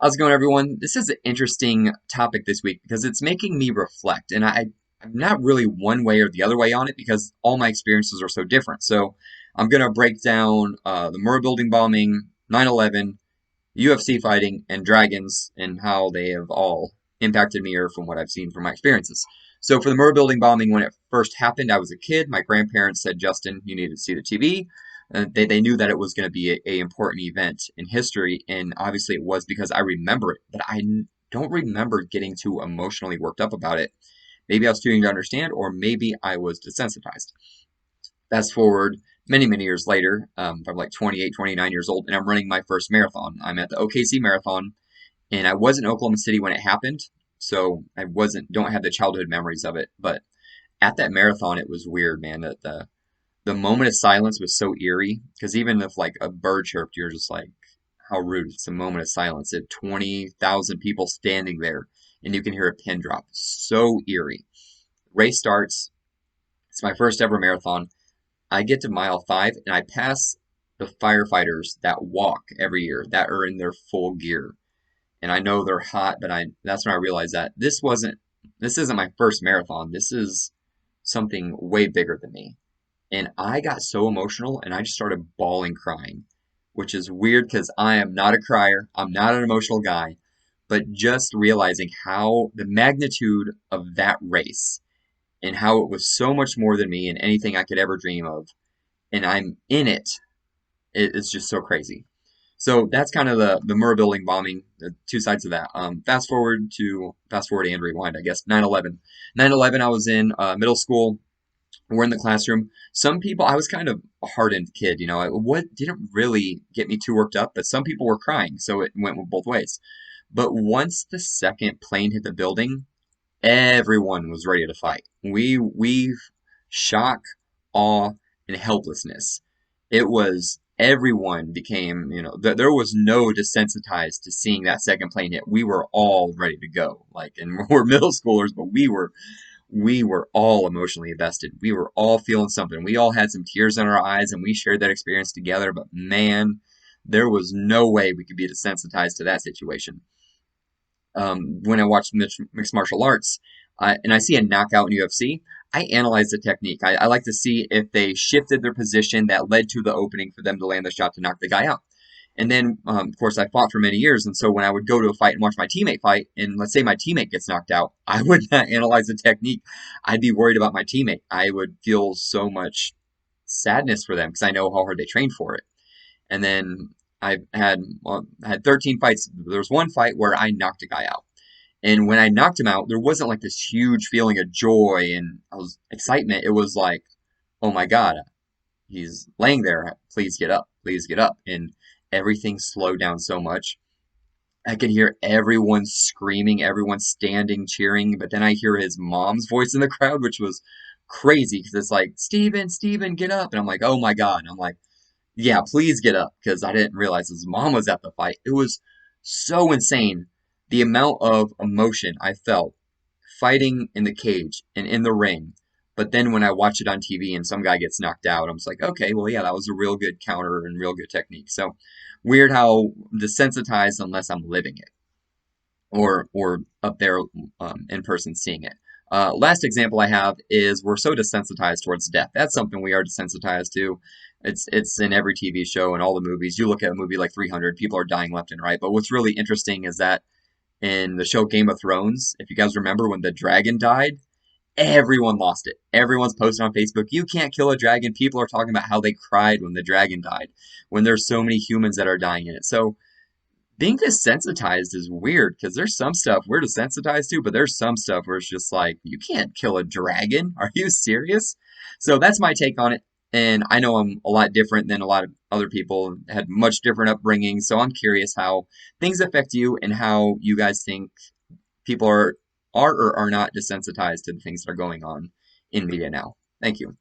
How's it going, everyone? This is an interesting topic this week because it's making me reflect, and I'm not really one way or the other way on it because all my experiences are so different. So I'm going to break down the Murrah building bombing, 9/11, UFC fighting, and dragons, and how they have all impacted me or from what I've seen from my experiences. So for the Murrah building bombing, when it first happened, I was a kid. My grandparents said, Justin, you need to see the TV. They knew that it was going to be a important event in history, and obviously it was because I remember it, but don't remember getting too emotionally worked up about it. Maybe I was too young to understand, or maybe I was desensitized. Fast forward many, many years later, I'm like 28, 29 years old, and I'm running my first marathon. I'm at the OKC Marathon, and I was in Oklahoma City when it happened, so don't have the childhood memories of it. But at that marathon, it was weird, man. The moment of silence was so eerie because even if like a bird chirped, you're just like, how rude. It's a moment of silence. If 20,000 people standing there and you can hear a pin drop. So eerie. Race starts. It's my first ever marathon. I get to mile 5 and I pass the firefighters that walk every year that are in their full gear. And I know they're hot, but that's when I realized that this isn't my first marathon. This is something way bigger than me. And I got so emotional and I just started bawling crying, which is weird because I am not a crier. I'm not an emotional guy. But just realizing how the magnitude of that race and how it was so much more than me and anything I could ever dream of, and I'm in it, it's just so crazy. So that's kind of the Murrah building bombing, the two sides of that. Fast forward and rewind, I guess. 9/11. 9/11, I was in middle school. We're in the classroom. Some people, I was kind of a hardened kid, what didn't really get me too worked up, but some people were crying, so it went both ways. But once the second plane hit the building, everyone was ready to fight. We shock, awe, and helplessness. It was everyone became, there was no desensitized to seeing that second plane hit. We were all ready to go. Like, and we're middle schoolers, but we were all emotionally invested. We were all feeling something. We all had some tears in our eyes and we shared that experience together. But man, there was no way we could be desensitized to that situation. When I watch mixed martial arts and I see a knockout in UFC, I analyze the technique. I like to see if they shifted their position that led to the opening for them to land the shot to knock the guy out. And then, of course, I fought for many years. And so when I would go to a fight and watch my teammate fight, and let's say my teammate gets knocked out, I would not analyze the technique. I'd be worried about my teammate. I would feel so much sadness for them because I know how hard they trained for it. And then I had 13 fights. There was one fight where I knocked a guy out. And when I knocked him out, there wasn't like this huge feeling of joy and excitement. It was like, oh my God, he's laying there. Please get up. Please get up. And everything slowed down so much. I could hear everyone screaming, everyone standing, cheering, but then I hear his mom's voice in the crowd, which was crazy because it's like, Steven, Steven, get up. And I'm like, oh my God. And I'm like, yeah, please get up because I didn't realize his mom was at the fight. It was so insane the amount of emotion I felt fighting in the cage and in the ring. But then when I watch it on TV and some guy gets knocked out, I'm just like, okay, well, yeah, that was a real good counter and real good technique. So weird how desensitized unless I'm living it or up there in person seeing it. Last example I have is we're so desensitized towards death. That's something we are desensitized to. It's in every TV show and all the movies. You look at a movie like 300, people are dying left and right. But what's really interesting is that in the show Game of Thrones, if you guys remember when the dragon died, everyone lost it. Everyone's posting on Facebook, you can't kill a dragon. People are talking about how they cried when the dragon died, when there's so many humans that are dying in it. So being desensitized is weird because there's some stuff we're desensitized to, but there's some stuff where it's just like, you can't kill a dragon. Are you serious? So that's my take on it. And I know I'm a lot different than a lot of other people, had much different upbringing. So I'm curious how things affect you and how you guys think people are or are not desensitized to the things that are going on in media now. Thank you.